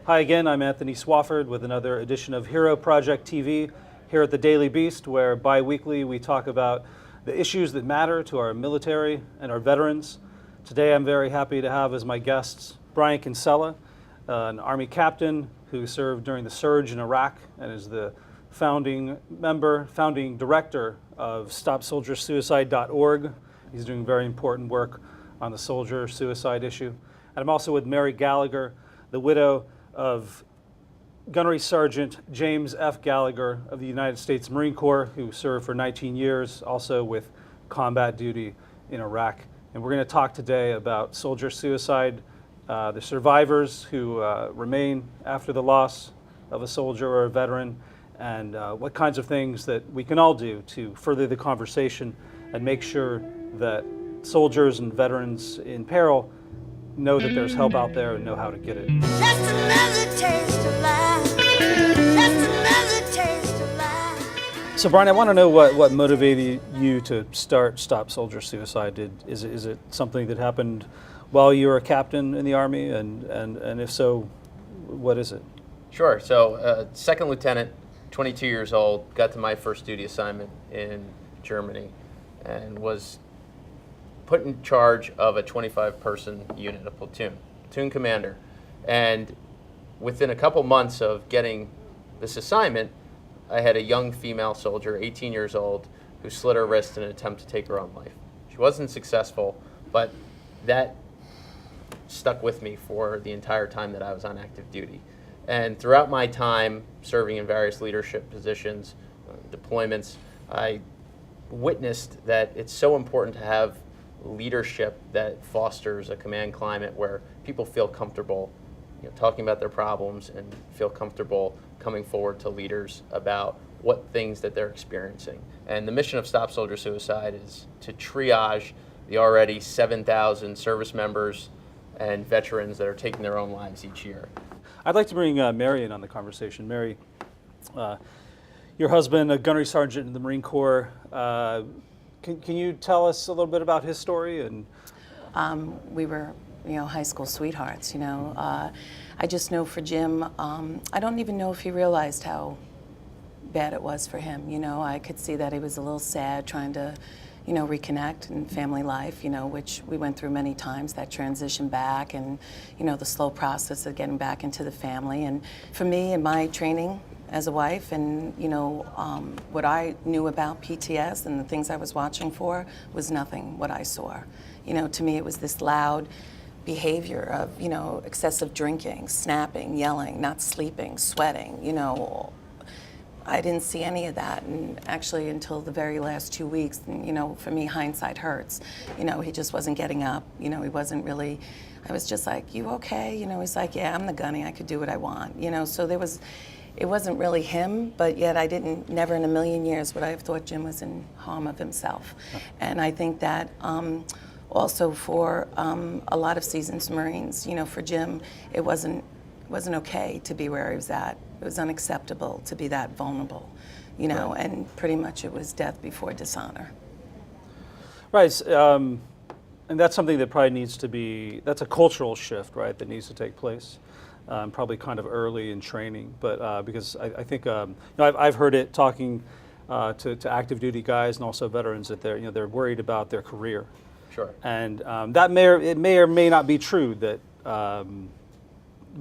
Hi again, I'm Anthony Swafford with another edition of Hero Project TV here at the Daily Beast, where bi-weekly we talk about the issues that matter to our military and our veterans. Today I'm very happy to have as my guests Brian Kinsella, an Army captain who served during the surge in Iraq and is the founding director of StopSoldierSuicide.org. He's doing very important work on the soldier suicide issue. And I'm also with Mary Gallagher, the widow of Gunnery Sergeant James F. Gallagher of the United States Marine Corps, who served for 19 years, also with combat duty in Iraq. And we're going to talk today about soldier suicide, the survivors who remain after the loss of a soldier or a veteran, and what kinds of things that we can all do to further the conversation and make sure that soldiers and veterans in peril know that there's help out there and know how to get it. Just another taste of life. Just another taste of life. So Brian, I want to know what motivated you to start Stop Soldier Suicide. Is it something that happened while you were a captain in the Army, and if so, what is it? Sure. So second lieutenant, 22 years old, got to my first duty assignment in Germany and was put in charge of a 25-person unit, a platoon commander. And within a couple months of getting this assignment, I had a young female soldier, 18 years old, who slit her wrist in an attempt to take her own life. She wasn't successful, but that stuck with me for the entire time that I was on active duty. And throughout my time serving in various leadership positions, deployments, I witnessed that it's so important to have leadership that fosters a command climate where people feel comfortable, talking about their problems and feel comfortable coming forward to leaders about what things that they're experiencing. And the mission of Stop Soldier Suicide is to triage the already 7,000 service members and veterans that are taking their own lives each year. I'd like to bring Mary in on the conversation. Mary, your husband, a gunnery sergeant in the Marine Corps. Can you tell us a little bit about his story? And we were, high school sweethearts. I just know for Jim, I don't even know if he realized how bad it was for him. I could see that he was a little sad, trying to, reconnect in family life. Which we went through many times. That transition back, and the slow process of getting back into the family. And for me, in my training as a wife, and what I knew about PTS and the things I was watching for was nothing what I saw. To me it was this loud behavior of excessive drinking, snapping, yelling, not sleeping, sweating. I didn't see any of that, and actually until the very last 2 weeks, for me hindsight hurts. He just wasn't getting up. He wasn't really. I was just like, "You okay?" He's like, "Yeah, I'm the gunny. I could do what I want." So there was. It wasn't really him, but yet I never in a million years would I have thought Jim was in harm of himself. And I think that also for a lot of seasoned Marines, for Jim, it wasn't okay to be where he was at. It was unacceptable to be that vulnerable, Right. And pretty much it was death before dishonor. Right, and that's something that probably that's a cultural shift, right, that needs to take place. Probably kind of early in training, but because I think I've heard it talking to active duty guys and also veterans that they're worried about their career. Sure. And that may or may not be true, that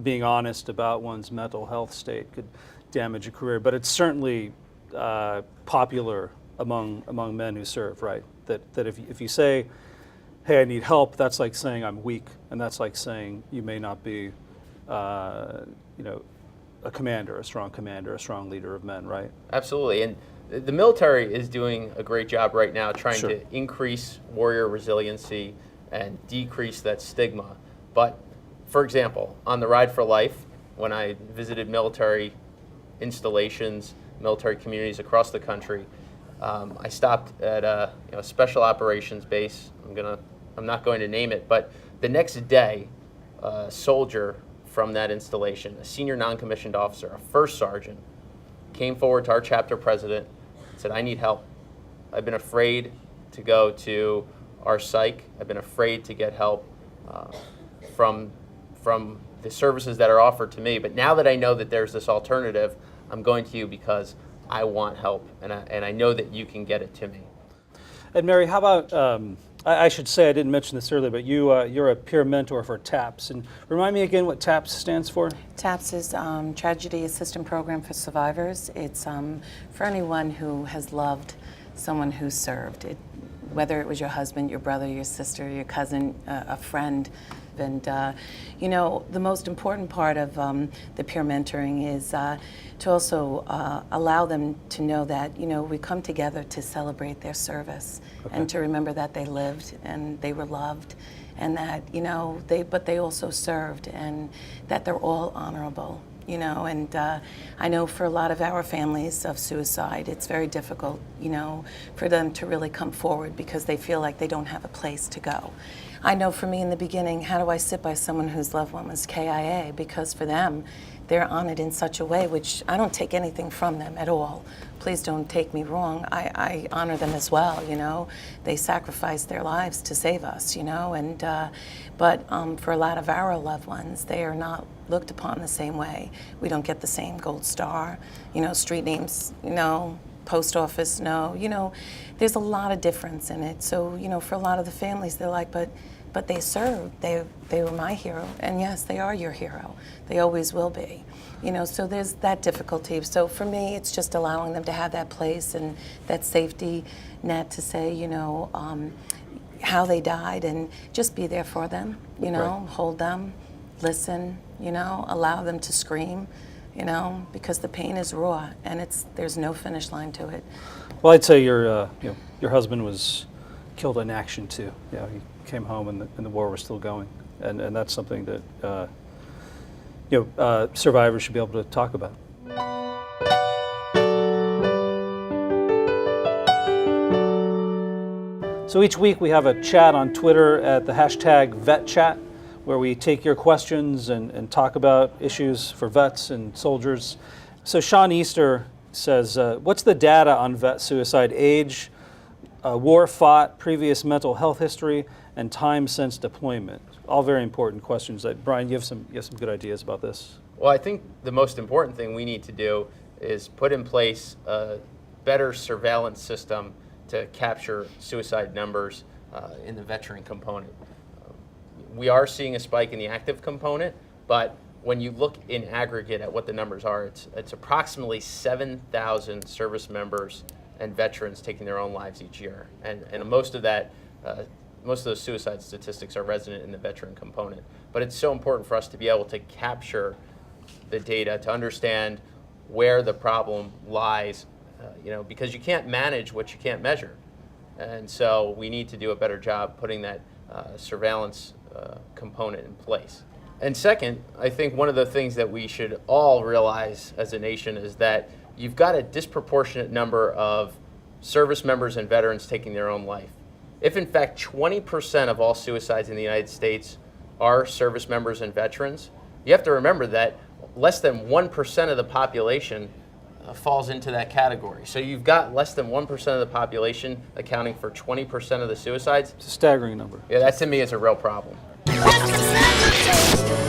being honest about one's mental health state could damage a career, but it's certainly popular among men who serve, right? That if you say, "Hey, I need help," that's like saying I'm weak, and that's like saying you may not be a commander, a strong leader of men, right? Absolutely. And the military is doing a great job right now trying Sure. to increase warrior resiliency and decrease that stigma. But, for example, on the Ride for Life, when I visited military installations, military communities across the country, I stopped at a special operations base. I'm not going to name it, but the next day, a soldier from that installation, a senior non-commissioned officer, a first sergeant, came forward to our chapter president and said, "I need help. I've been afraid to go to our psych. I've been afraid to get help from the services that are offered to me. But now that I know that there's this alternative, I'm going to you because I want help, and I know that you can get it to me. And Mary, how about, I should say, I didn't mention this earlier, but you're a peer mentor for TAPS. And remind me again what TAPS stands for? TAPS is Tragedy Assistance Program for Survivors. It's for anyone who has loved someone who served. Whether it was your husband, your brother, your sister, your cousin, a friend. And, you know, the most important part of the peer mentoring is to also allow them to know that, you know, we come together to celebrate their service and to remember that they lived and they were loved and that, you know, but they also served and that they're all honorable. You know, and I know for a lot of our families of suicide, it's very difficult, you know, for them to really come forward because they feel like they don't have a place to go. I know for me in the beginning, how do I sit by someone whose loved one was KIA? Because for them, they're honored in such a way, which I don't take anything from them at all. Please don't take me wrong. I honor them as well, you know. They sacrificed their lives to save us, you know, and but for a lot of our loved ones, they are not looked upon the same way. We don't get the same gold star, you know, street names, you know, post office, no, you know, there's a lot of difference in it. So, you know, for a lot of the families, they're like, but they served, they were my hero, and yes, they are your hero. They always will be, you know, so there's that difficulty. So for me, it's just allowing them to have that place and that safety net to say, you know, how they died and just be there for them, you know, hold them, listen, you know, allow them to scream, you know, because the pain is raw and there's no finish line to it. Well, I'd say your husband was killed in action too. You know, he came home and the war was still going, and that's something that survivors should be able to talk about. So each week we have a chat on Twitter at the hashtag VetChat, where we take your questions and talk about issues for vets and soldiers. So Sean Easter says, what's the data on vet suicide? Age, war fought, previous mental health history, and time since deployment. All very important questions. Brian, you have some good ideas about this. Well, I think the most important thing we need to do is put in place a better surveillance system to capture suicide numbers in the veteran component. We are seeing a spike in the active component, but when you look in aggregate at what the numbers are, it's approximately 7,000 service members and veterans taking their own lives each year, and most of those suicide statistics are resident in the veteran component. But it's so important for us to be able to capture the data to understand where the problem lies, because you can't manage what you can't measure, and so we need to do a better job putting that surveillance component in place. And second, I think one of the things that we should all realize as a nation is that you've got a disproportionate number of service members and veterans taking their own life. If in fact 20% of all suicides in the United States are service members and veterans, you have to remember that less than 1% of the population falls into that category. So you've got less than 1% of the population accounting for 20% of the suicides. It's a staggering number. Yeah, that to me is a real problem. Just another taste of